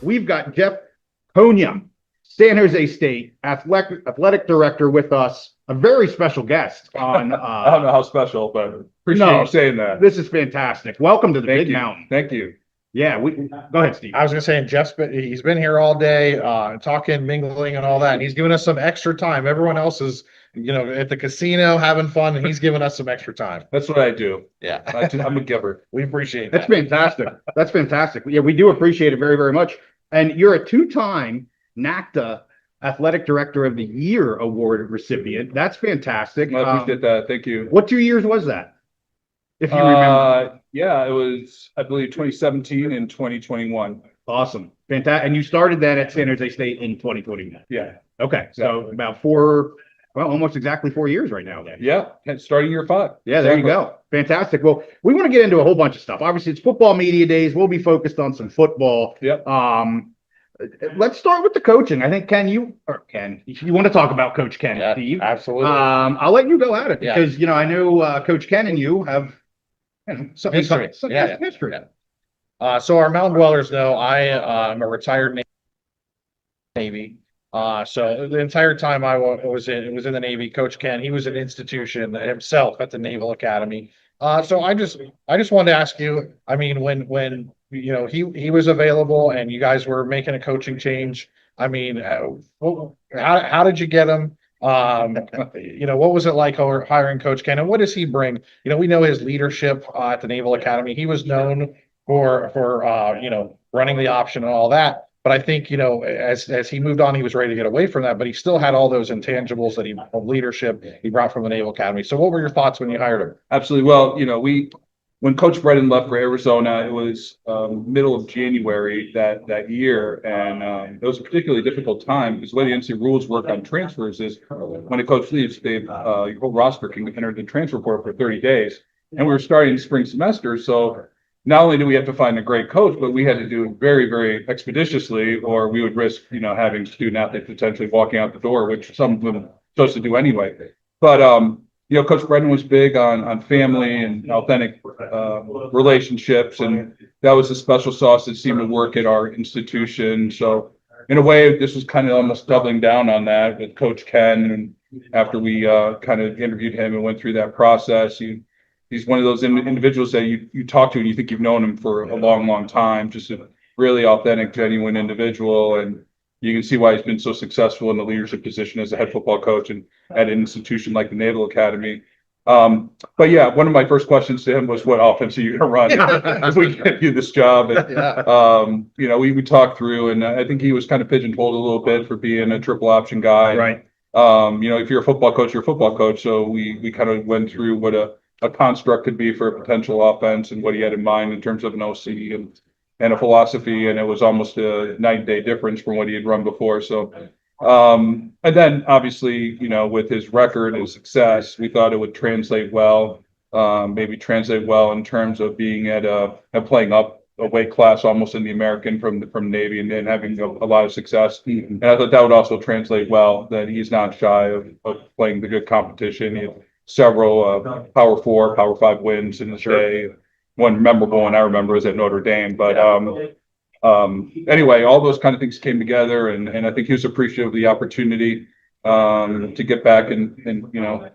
we've got Jeff Konya, San Jose State athletic director, with us. A very special guest on. I don't know how special, but appreciate you saying that. This is fantastic. Welcome to the Big Mountain. Thank you. Yeah, go ahead, Steve. I was going to say, he's been here all day, talking, mingling, and all that. And he's giving us some extra time. Everyone else is, at the casino having fun, and he's giving us some extra time. That's what I do. Yeah, I'm a giver. We appreciate that. That's fantastic. That's fantastic. Yeah, we do appreciate it very, very much. And you're a two-time NACDA Athletic Director of the Year award recipient. That's fantastic. I appreciate that. Thank you. What 2 years was that, if you remember? Yeah, it was, I believe, 2017 and 2021. Awesome. Fantastic. And you started that at San Jose State in 2021. Yeah. Okay. So Exactly. about almost exactly 4 years right now then. Yeah. Starting year 5. Yeah, there you go. Fantastic. Well, we want to get into a whole bunch of stuff. Obviously, it's football media days. We'll be focused on some football. Yep. Let's start with the coaching. I think Ken, you want to talk about Coach Ken, Yeah, Steve? absolutely. I'll let you go at it Yeah. because I know Coach Ken and you have some History. history. So our Mountain Dwellers know I am a retired Navy. So the entire time I was in the Navy, Coach Ken, he was an institution himself at the Naval Academy. So I just wanted to ask you, I mean, when he was available and you guys were making a coaching change, I mean, how did you get him? What was it like hiring Coach Ken, and what does he bring? We know his leadership at the Naval Academy. He was known for running the option and all that. But I think, as he moved on, he was ready to get away from that, but he still had all those intangibles of leadership he brought from the Naval Academy. So what were your thoughts when you hired him? Absolutely. Well, when Coach Brennan left for Arizona, it was middle of January that year, and it was a particularly difficult time because the way the NCAA rules work on transfers is when a coach leaves, your whole roster can enter the transfer portal for 30 days, and we were starting spring semester, so not only do we have to find a great coach, but we had to do it very, very expeditiously, or we would risk, having student athletes potentially walking out the door, which some of them chose to do anyway. But Coach Brennan was big on family and authentic relationships, and that was the special sauce that seemed to work at our institution. So in a way, this was kind of almost doubling down on that with Coach Ken. And after we kind of interviewed him and went through that process, he's one of those individuals that you talk to and you think you've known him for a long, long time. Just a really authentic, genuine individual, and you can see why he's been so successful in the leadership position as a head football coach and at an institution like the Naval Academy. But yeah, one of my first questions to him was, "What offense are you going to run if we get you this job?" And we talked through, and I think he was kind of pigeonholed a little bit for being a triple option guy. Right. If you're a football coach, you're a football coach. So we kind of went through what a construct could be for a potential offense and what he had in mind in terms of an OC and a philosophy, and it was almost a night and day difference from what he had run before. So, and then obviously, with his record and success, we thought it would translate well, maybe translate well in terms of being at playing up a weight class almost in the American from Navy and then having a lot of success. And I thought that would also translate well, that he's not shy of playing the good competition. He had several Power 4, Power 5 wins in the day. One memorable one I remember was at Notre Dame. But anyway, all those kind of things came together, and I think he was appreciative of the opportunity to get back and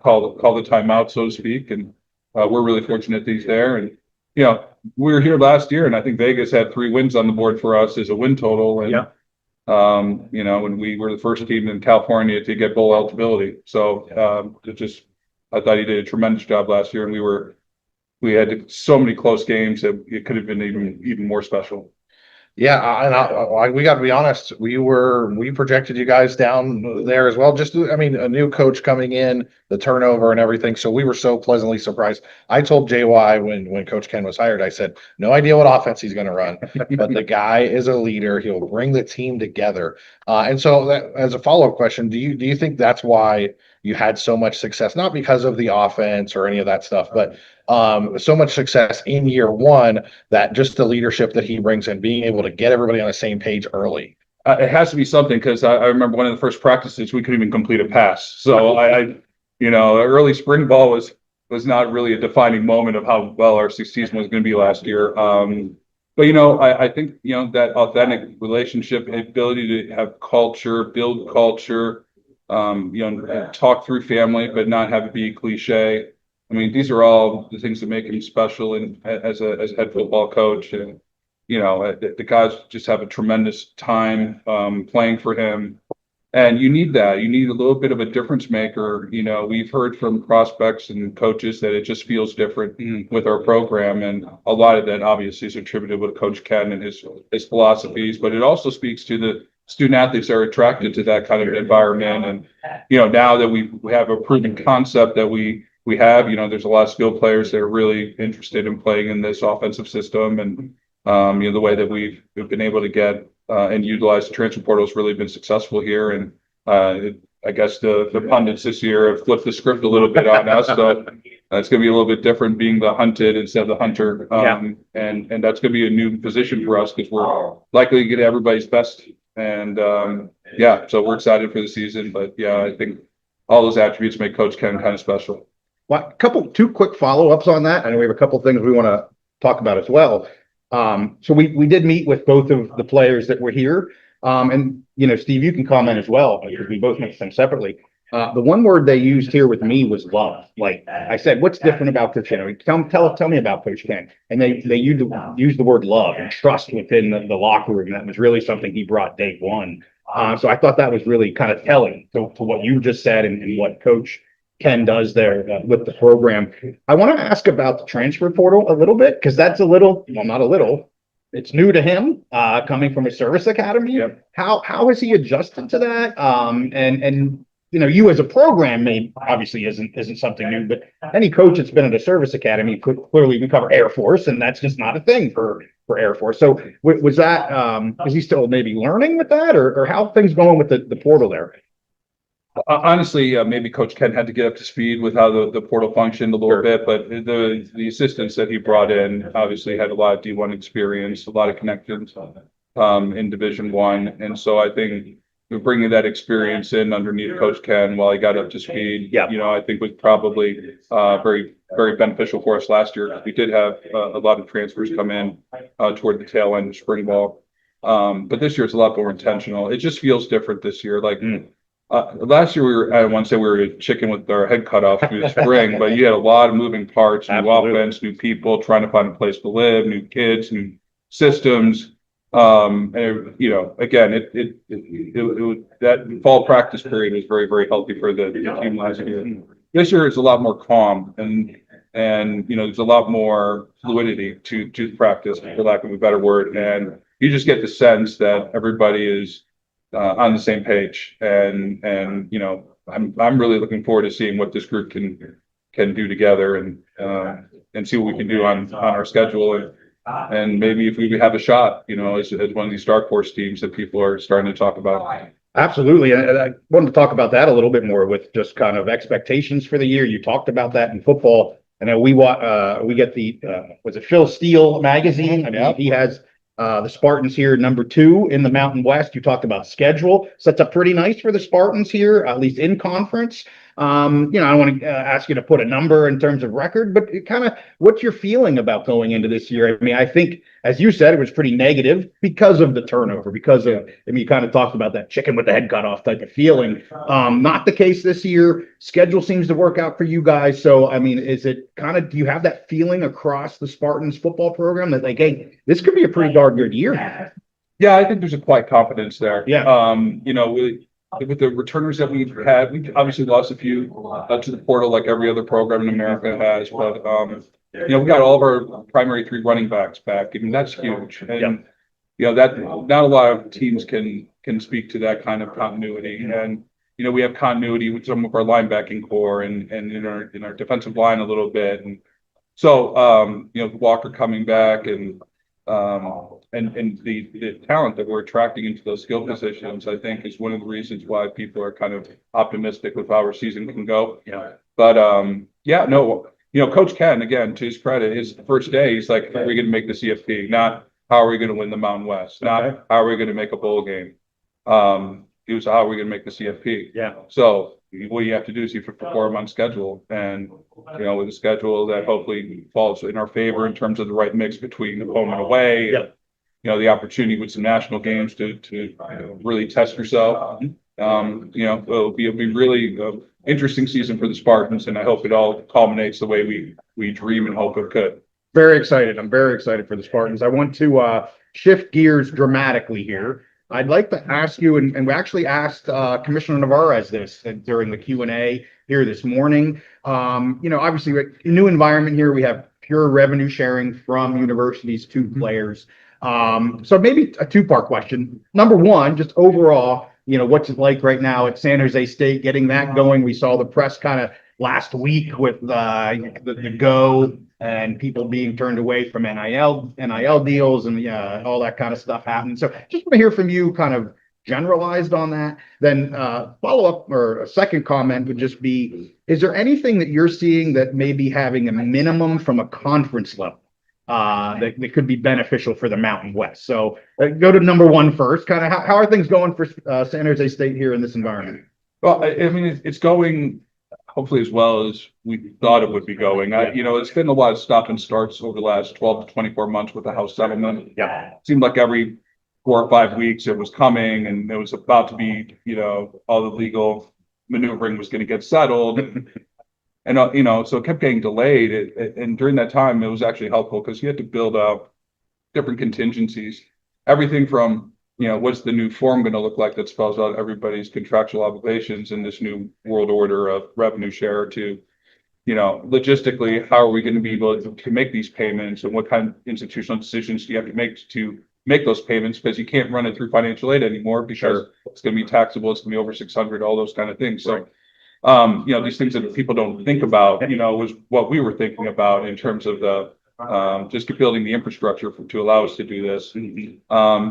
call the timeout, so to speak. And we're really fortunate that he's there. And we were here last year, and I think Vegas had 3 wins on the board for us as a win total. And and we were the first team in California to get bowl eligibility. So I thought he did a tremendous job last year, and we had so many close games that it could have been even more special. Yeah, and we got to be honest. We projected you guys down there as well. A new coach coming in, the turnover and everything. So we were so pleasantly surprised. I told JY when Coach Ken was hired, I said, no idea what offense he's going to run, but the guy is a leader. He'll bring the team together. And so, that, as a follow-up question, do you think that's why you had so much success? Not because of the offense or any of that stuff, but so much success in year one, that just the leadership that he brings and being able to get everybody on the same page early. It has to be something, because I remember one of the first practices we couldn't even complete a pass. So early spring ball was not really a defining moment of how well our season was going to be last year. But, you know, I think, you know, that authentic relationship, ability to have culture, build culture, you know, talk through family, but not have it be cliche. I mean, these are all the things that make him special and as a head football coach. And, you know, the guys just have a tremendous time playing for him. And you need that. You need a little bit of a difference maker. You know, we've heard from prospects and coaches that it just feels different with our program. And a lot of that obviously is attributable to Coach Ken and his philosophies, but it also speaks to the student athletes that are attracted to that kind of environment. And, you know, now that we have a proven concept that we have, you know, there's a lot of skilled players that are really interested in playing in this offensive system. And, you know, the way that we've been able to get and utilize the transfer portal has really been successful here. And I guess the pundits this year have flipped the script a little bit on us. So it's going to be a little bit different being the hunted instead of the hunter. And that's going to be a new position for us because we're likely to get everybody's best. And yeah, so we're excited for the season. But yeah, I think all those attributes make Coach Ken kind of special. Well, two quick follow-ups on that. I know we have a couple things we want to talk about as well. So we did meet with both of the players that were here. And, you know, Steve, you can comment as well, because we both met them separately. The one word they used here with me was love. Like I said, what's different about this? You know, tell me about Coach Ken. And they used the word love and trust within the locker room. That was really something he brought day one. So I thought that was really kind of telling to what you just said and what Coach Ken does there with the program. I want to ask about the transfer portal a little bit, because that's not a little, it's new to him, coming from a service academy. Yep. How has he adjusted to that? And you know, you as a program obviously isn't something new, but any coach that's been at a service academy, clearly we cover Air Force, and that's just not a thing for Air Force. So was that, is he still maybe learning with that, or how things going with the portal there? Honestly, maybe Coach Ken had to get up to speed with how the portal functioned a little bit, but the assistants that he brought in obviously had a lot of D1 experience, a lot of connections in Division I. And so I think we're bringing that experience in underneath Coach Ken while he got up to speed, you know, I think was probably very, very beneficial for us last year. We did have a lot of transfers come in toward the tail end of spring ball. But this year it's a lot more intentional. It just feels different this year. Like, last year I want to say we were a chicken with our head cut off through the spring, but you had a lot of moving parts, new offense, new people trying to find a place to live, new kids, new systems. And you know, again, that fall practice period was very, very healthy for the team last year. This year it's a lot more calm and you know, there's a lot more fluidity to practice, for lack of a better word. And you just get the sense that everybody is on the same page, and you know, I'm really looking forward to seeing what this group can do together and see what we can do on our schedule, and maybe if we have a shot, you know, as one of these dark horse teams that people are starting to talk about. Absolutely, and I wanted to talk about that a little bit more with just kind of expectations for the year. You talked about that in football. I know we get the was it Phil Steele magazine? I mean, he has the Spartans here, #2 in the Mountain West. You talked about schedule. Sets up pretty nice for the Spartans here, at least in conference. You know, I don't want to ask you to put a number in terms of record, but kind of what's your feeling about going into this year? I mean, I think, as you said, it was pretty negative because of the turnover, because of, I mean, you kind of talked about that chicken with the head cut off type of feeling. Not the case this year. Schedule seems to work out for you guys. So, I mean, is it kind of, do you have that feeling across the Spartans football program that like, hey, this could be a pretty darn good year? Yeah, I think there's a quiet confidence there. Yeah. You know, with the returners that we've had, we've obviously lost a few to the portal like every other program in America has, but you know, we got all of our primary 3 running backs back. I mean, that's huge. And you know, that not a lot of teams can speak to that kind of continuity. And you know, we have continuity with some of our linebacking core and in our defensive line a little bit. And so you know, Walker coming back and the talent that we're attracting into those skill positions, I think, is one of the reasons why people are kind of optimistic with how our season can go. Yeah. But yeah, no, you know, Coach Ken, again, to his credit, his first day, he's like, how are we going to make the CFP? Not how are we going to win the Mountain West? Not how are we going to make a bowl game? He was, how are we going to make the CFP? Yeah. So what you have to do is you have to perform on schedule, and with a schedule that hopefully falls in our favor in terms of the right mix between the home and away. Yeah. The opportunity with some national games to really test yourself. It'll be really interesting season for the Spartans, and I hope it all culminates the way we dream and hope it could. Very excited. I'm very excited for the Spartans. I want to shift gears dramatically here. I'd like to ask you, and we actually asked Commissioner Navarez this during the Q&A here this morning. Obviously, a new environment here. We have pure revenue sharing from universities to players. So maybe a two-part question. Number one, just overall, what's it like right now at San Jose State, getting that going? We saw the press kind of last week with the go and people being turned away from NIL deals and all that kind of stuff happened. So just want to hear from you, kind of generalized on that. Then follow up, or a second comment would just be, is there anything that you're seeing that may be having a minimum from a conference level that could be beneficial for the Mountain West? So go to number one first. Kind of how are things going for San Jose State here in this environment? Well, I mean, it's going hopefully as well as we thought it would be going. It's been a lot of stop and starts over the last 12 to 24 months with the House settlement. Yeah. It seemed like every 4 or 5 weeks it was coming, and it was about to be, all the legal maneuvering was going to get settled. And, so it kept getting delayed. And during that time, it was actually helpful because you had to build up different contingencies, everything from, what's the new form going to look like that spells out everybody's contractual obligations in this new world order of revenue share to, logistically, how are we going to be able to make these payments, and what kind of institutional decisions do you have to make those payments, because you can't run it through financial aid anymore because it's going to be taxable, it's going to be over 600, all those kind of things. So, these things that people don't think about, was what we were thinking about in terms of the just building the infrastructure to allow us to do this.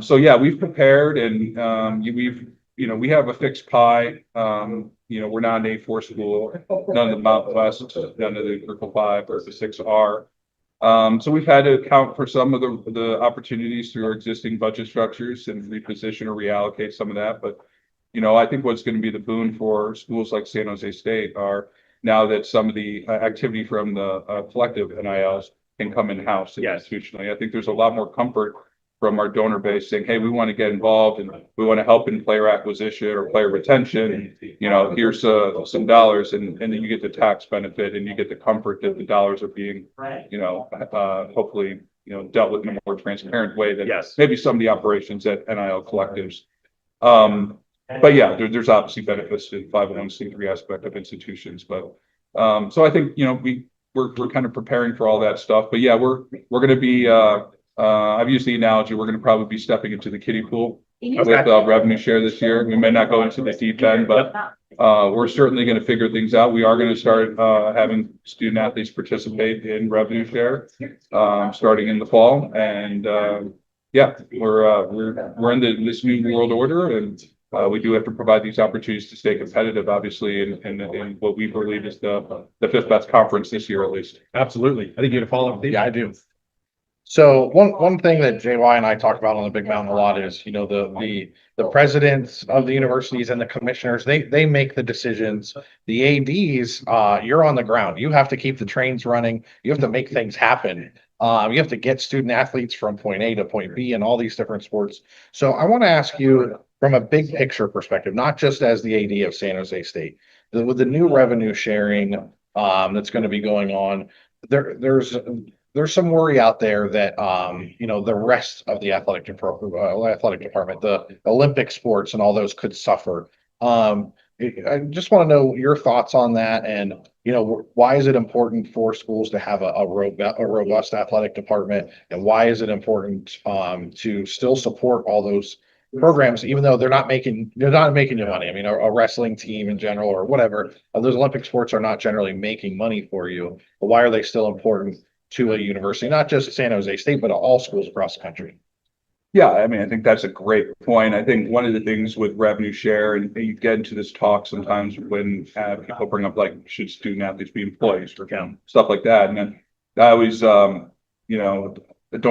So yeah, we've prepared, and we have a fixed pie. We're not an A4 school, none of the Mountain West, none of the Triple 5 or the 6R. So we've had to account for some of the opportunities through our existing budget structures and reposition or reallocate some of that. But I think what's going to be the boon for schools like San Jose State are, now that some of the activity from the collective NILs can come in-house institutionally. I think there's a lot more comfort from our donor base saying, hey, we want to get involved and we want to help in player acquisition or player retention. Here's some dollars, and then you get the tax benefit, and you get the comfort that the dollars are being, hopefully, dealt with in a more transparent way than maybe some of the operations at NIL collectives. But yeah, there's obviously benefits to the 501c3 aspect of institutions. But so I think we're kind of preparing for all that stuff. But yeah, we're going to be. I've used the analogy, we're going to probably be stepping into the kiddie pool with revenue share this year. We may not go into the deep end, but we're certainly going to figure things out. We are going to start having student athletes participate in revenue share starting in the fall, and we're in this new world order, and we do have to provide these opportunities to stay competitive, obviously, in what we believe is the fifth best conference this year, at least. Absolutely. I think you had a follow-up. Yeah, I do. So one thing that JY and I talk about on the Big Mountain a lot is, the presidents of the universities and the commissioners, they make the decisions. The ADs, you're on the ground. You have to keep the trains running. You have to make things happen. You have to get student athletes from point A to point B in all these different sports. So I want to ask you, from a big picture perspective, not just as the AD of San Jose State, with the new revenue sharing that's going to be going on, there's some worry out there that the rest of the athletic department, the Olympic sports and all those could suffer. I just want to know your thoughts on that, and why is it important for schools to have a robust athletic department, and why is it important to still support all those programs, even though they're not making you money? I mean, a wrestling team in general, or whatever, those Olympic sports are not generally making money for you, but why are they still important to a university, not just San Jose State, but all schools across the country? Yeah, I mean, I think that's a great point. I think one of the things with revenue share, and you get into this talk sometimes when people bring up, like, should student athletes be employees or stuff like that, and then I always, don't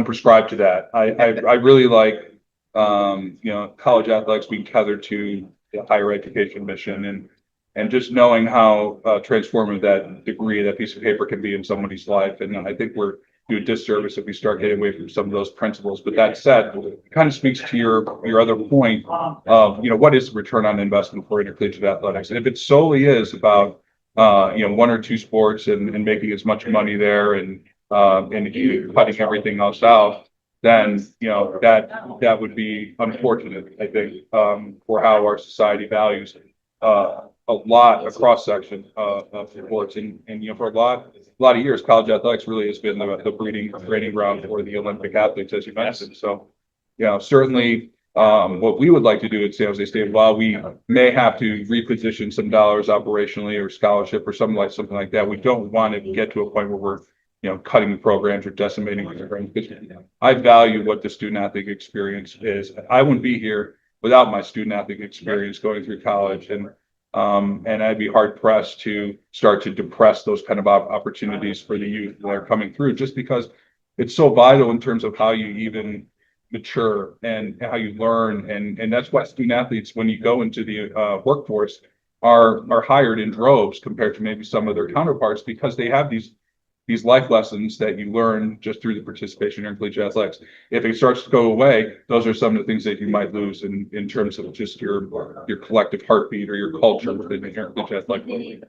prescribe to that. I really like, college athletics being tethered to the higher education mission, and just knowing how transformative that degree, that piece of paper can be in somebody's life. And I think we're do a disservice if we start getting away from some of those principles. But that said, it kind of speaks to your other point of, what is the return on investment for intercollegiate athletics? And if it solely is about, one or two sports and making as much money there and cutting everything else out, then, that would be unfortunate, I think, for how our society values a cross section of sports. And for a lot of years, college athletics really has been the breeding ground for the Olympic athletes, as you mentioned. So, certainly, what we would like to do at San Jose State, while we may have to reposition some dollars operationally or scholarship or something like that, we don't want to get to a point where we're cutting the programs or decimating the programs. Because I value what the student athlete experience is. I wouldn't be here without my student athlete experience going through college, and I'd be hard pressed to start to depress those kind of opportunities for the youth that are coming through, just because it's so vital in terms of how you even mature and how you learn. And that's why student athletes, when you go into the workforce, are hired in droves compared to maybe some of their counterparts, because they have these life lessons that you learn just through the participation in collegiate athletics. If it starts to go away, those are some of the things that you might lose in terms of just your collective heartbeat or your culture within the collegiate athletic.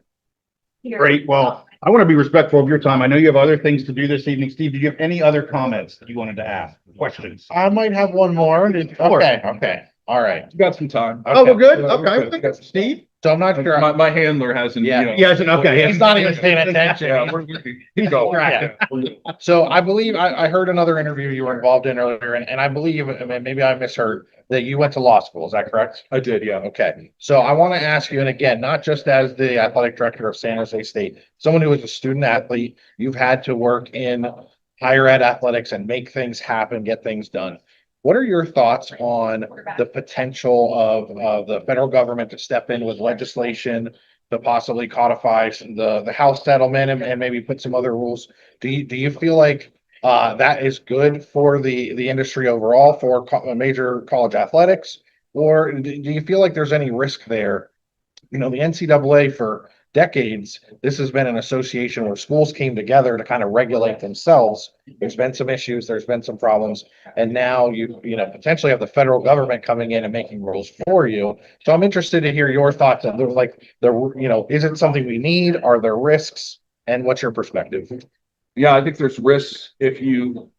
Great. Well, I want to be respectful of your time. I know you have other things to do this evening. Steve, do you have any other comments that you wanted to ask? Questions? I might have one more. Okay. All right. You got some time. Oh, we're good? Okay. Okay. Steve? So I'm not sure. My handler hasn't. Yeah. Yes, okay. He's not even paying attention. Yeah, keep going. Yeah. So I believe I heard another interview you were involved in earlier, and I believe, maybe I misheard, that you went to law school. Is that correct? I did, yeah. Okay. So I want to ask you, and again, not just as the athletic director of San Jose State, someone who is a student athlete, you've had to work in higher ed athletics and make things happen, get things done. What are your thoughts on the potential of the federal government to step in with legislation to possibly codify the House settlement and maybe put some other rules? Do you feel like that is good for the industry overall, for major college athletics, or do you feel like there's any risk there? The NCAA, for decades, this has been an association where schools came together to kind of regulate themselves. There's been some issues, there's been some problems, and now you potentially have the federal government coming in and making rules for you. So I'm interested to hear your thoughts on is it something we need? Are there risks? And what's your perspective? Yeah, I think there's risks if you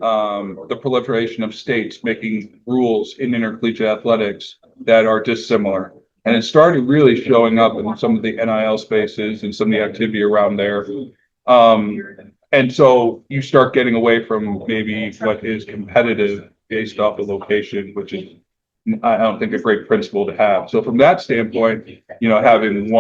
the proliferation of states making rules in intercollegiate athletics that are dissimilar. And it started really showing up in some of the NIL spaces and some of the activity around there. And so you start getting away from maybe what is competitive based off of location, which is, I don't think, a great principle to have. So from that standpoint, having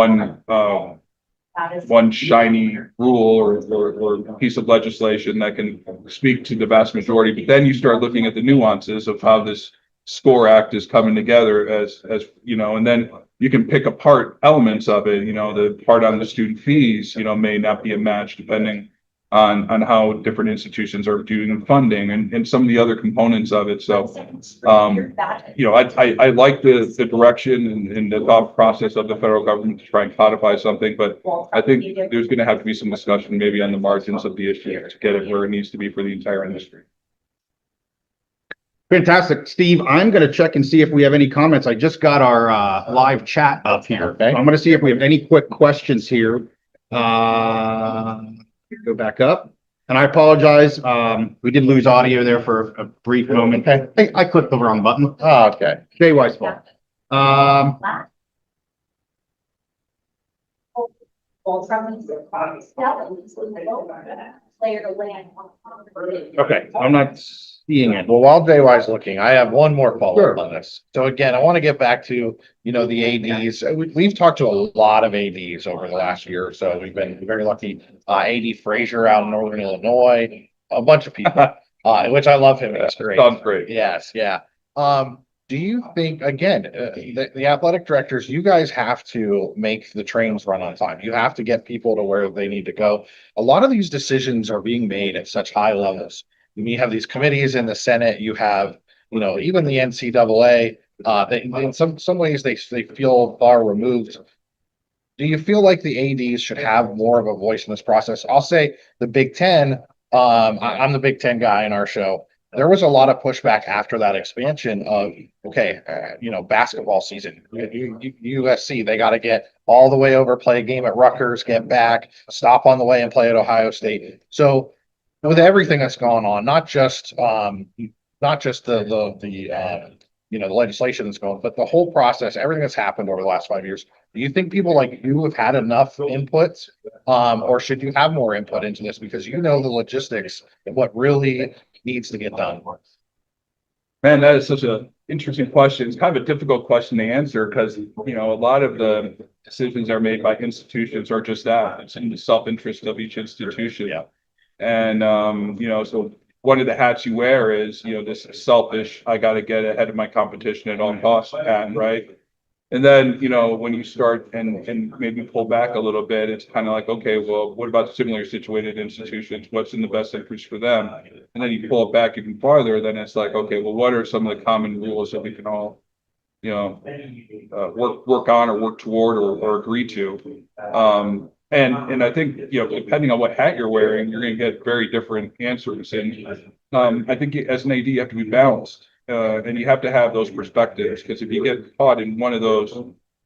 one shiny rule or piece of legislation that can speak to the vast majority, but then you start looking at the nuances of how this SCORE Act is coming together as and then you can pick apart elements of it. The part on the student fees, may not be a match depending on how different institutions are doing funding and some of the other components of it. So, I like the direction and the thought process of the federal government to try and codify something, but I think there's going to have to be some discussion maybe on the margins of the issue to get it where it needs to be for the entire industry. Fantastic. Steve, I'm going to check and see if we have any comments. I just got our live chat up here. Okay. So I'm going to see if we have any quick questions here. Go back up. And I apologize. We did lose audio there for a brief moment. Hey, I clicked the wrong button. Oh, okay. Jay Weiss fault. Okay, I'm not seeing it. Well, while JY's looking, I have one more follow-up Sure. on this. So again, I want to get back to, the ADs. We've talked to a lot of ADs over the last year or so. We've been very lucky. AD Frazier out in Northern Illinois, a bunch of people, which I love him. That's great. Sounds great. Yes, yeah. Do you think, again, the athletic directors, you guys have to make the trains run on time. You have to get people to where they need to go. A lot of these decisions are being made at such high levels. You have these committees in the Senate, you have, even the NCAA, in some ways they feel far removed. Do you feel like the ADs should have more of a voice in this process? I'll say the Big Ten, I'm the Big Ten guy in our show. There was a lot of pushback after that expansion of, okay, basketball season, USC, they got to get all the way over, play a game at Rutgers, get back, stop on the way and play at Ohio State. So with everything that's going on, not just the legislation that's going, but the whole process, everything that's happened over the last 5 years. Do you think people like you have had enough input, or should you have more input into this because the logistics and what really needs to get done? Man, that is such an interesting question. It's kind of a difficult question to answer because, a lot of the decisions are made by institutions or just that. It's in the self-interest of each institution. Yeah. And, so one of the hats you wear is, this selfish, I got to get ahead of my competition at all costs hat, right? And then, when you start and maybe pull back a little bit, it's kind of like, okay, well, what about similar situated institutions? What's in the best interest for them? And then you pull it back even farther, then it's like, okay, well, what are some of the common rules that we can all, work on or work toward or agree to? And I think, depending on what hat you're wearing, you're going to get very different answers. And I think as an AD, you have to be balanced. And you have to have those perspectives because if you get caught in one of those,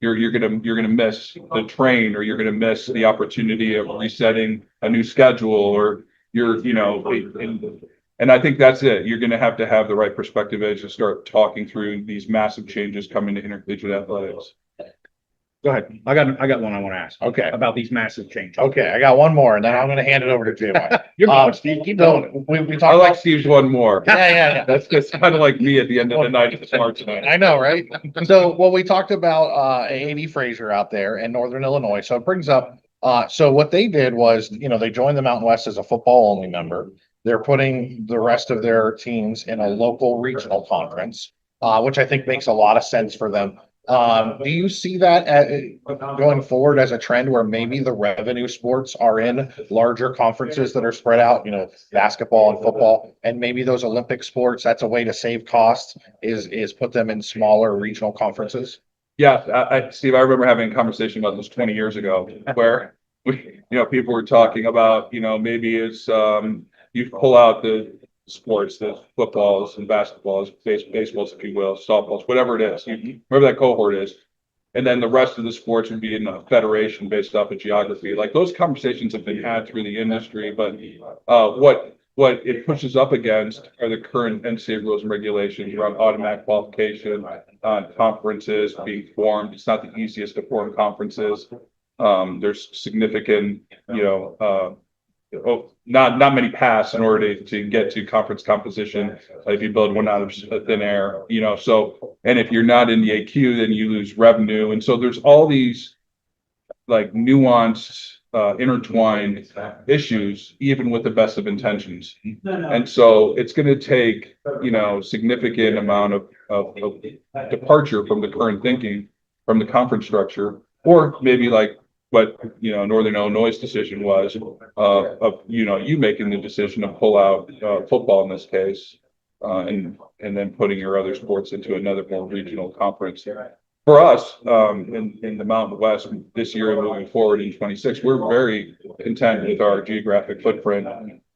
you're gonna miss the train, or you're gonna miss the opportunity of resetting a new schedule, or and I think that's it. You're gonna have to have the right perspective as you start talking through these massive changes coming to intercollegiate athletics. Go ahead. I got one I want to ask. Okay. About these massive changes. Okay, I got one more, and then I'm going to hand it over to Jim. You're going, Steve. Keep going. We I talked like about, Steve's one more. yeah. That's kind of like me at the end of the night at the smart tonight. I know, right? So, well, we talked about A&E Fraser out there in Northern Illinois. So it brings up, so what they did was, they joined the Mountain West as a football only member. They're putting the rest of their teams in a local regional conference, which I think makes a lot of sense for them. Do you see that going forward as a trend where maybe the revenue sports are in larger conferences that are spread out, basketball and football, and maybe those Olympic sports, that's a way to save costs, is put them in smaller regional conferences? Yeah, Steve, I remember having a conversation about this 20 years ago where people were talking about, maybe it's you pull out the sports, the footballs and basketballs, baseballs, if you will, softballs, whatever it is, whatever that cohort is. And then the rest of the sports would be in a federation based off of geography. Like those conversations have been had through the industry, but what it pushes up against are the current NCAA rules and regulations around automatic qualification, conferences being formed. It's not the easiest to form conferences. There's significant, not many paths in order to get to conference composition. If you build one out of thin air, so, and if you're not in the AQ, then you lose revenue. And so there's all these like nuanced, intertwined issues, even with the best of intentions. And so it's going to take, significant amount of departure from the current thinking from the conference structure, or maybe like what Northern Illinois' decision was of you making the decision to pull out football in this case, and then putting your other sports into another more regional conference. For us, in the Mountain West this year and moving forward in 26, we're very content with our geographic footprint.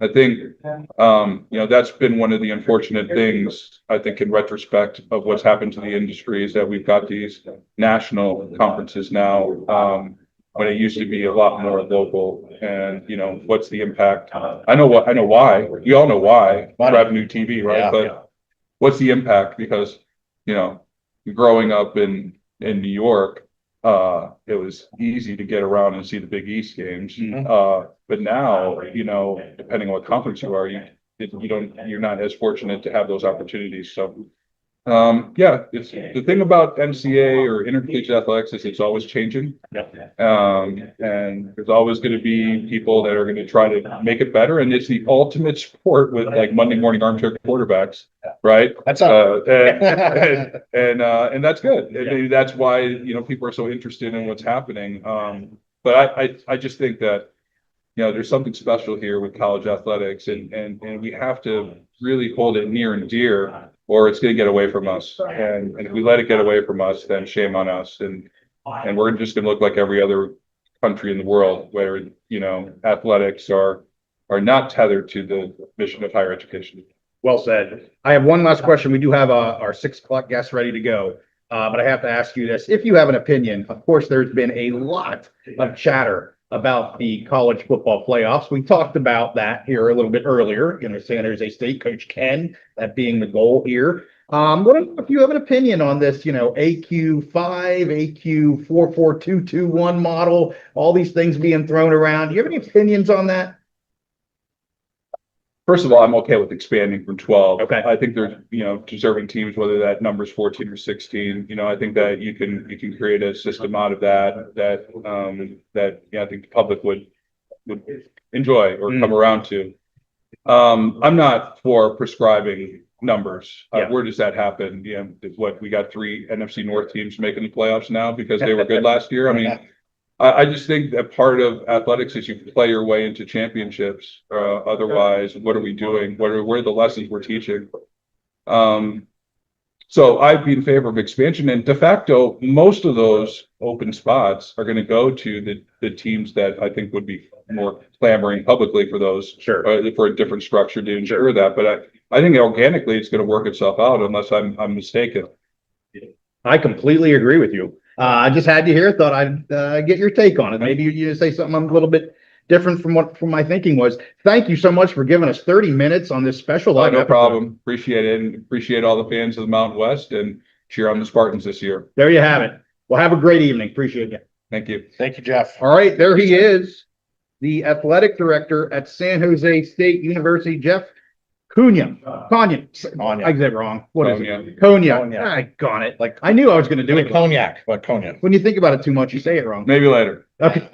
I think that's been one of the unfortunate things, I think, in retrospect of what's happened to the industry, is that we've got these national conferences now. When it used to be a lot more local, and what's the impact? I know why. You all know why. Revenue TV, right? Yeah, but what's the impact? Because growing up in New York, it was easy to get around and see the Big East games. But now, depending on what conference you are, you're not as fortunate to have those opportunities. So it's the thing about NCAA or intercollegiate athletics is it's always changing. And there's always going to be people that are going to try to make it better. And it's the ultimate sport with like Monday morning armchair quarterbacks. right? That's And that's good. And that's why, people are so interested in what's happening. But I just think that, there's something special here with college athletics and we have to really hold it near and dear or it's going to get away from us. And if we let it get away from us, then shame on us. And we're just going to look like every other country in the world where, athletics are not tethered to the mission of higher education. Well said. I have one last question. We do have our 6 o'clock guest ready to go. But I have to ask you this. If you have an opinion, of course, there's been a lot of chatter about the college football playoffs. We talked about that here a little bit earlier, San Jose State, Coach Ken, that being the goal here. What if you have an opinion on this, AQ5, AQ 44221 model, all these things being thrown around? Do you have any opinions on that? First of all, I'm okay with expanding from 12. Okay. I think there's, deserving teams, whether that number's 14 or 16. I think that you can create a system out of that I think the public would enjoy or come around to. I'm not for prescribing numbers. Where does that happen? We got 3 NFC North teams making the playoffs now because they were good last year. I mean, I just think that part of athletics is you play your way into championships. Otherwise, what are we doing? What are the lessons we're teaching? So I'd be in favor of expansion, and de facto, most of those open spots are going to go to the teams that I think would be more clamoring publicly for those, Sure. For a different structure to ensure that. But I think organically it's going to work itself out unless I'm mistaken. I completely agree with you. I just had you here. Thought I'd get your take on it. Maybe you say something a little bit different from what my thinking was. Thank you so much for giving us 30 minutes on this special. No problem. Appreciate it, and appreciate all the fans of the Mountain West, and cheer on the Spartans this year. There you have it. Well, have a great evening. Appreciate you. Thank you. Thank you, Jeff. All right, there he is, the athletic director at San Jose State University, Jeff Konya. I said it wrong. What is it? Konya. I got it. Like I knew I was going to do it. cognac, but Konya. When you think about it too much, you say it wrong. Maybe later. Okay.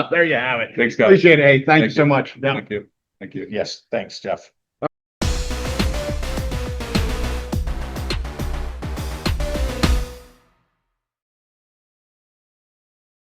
There you have it. Thanks, guys. Appreciate it. Hey, thank you so much. Thank you. Thank you. Yes, thanks, Jeff.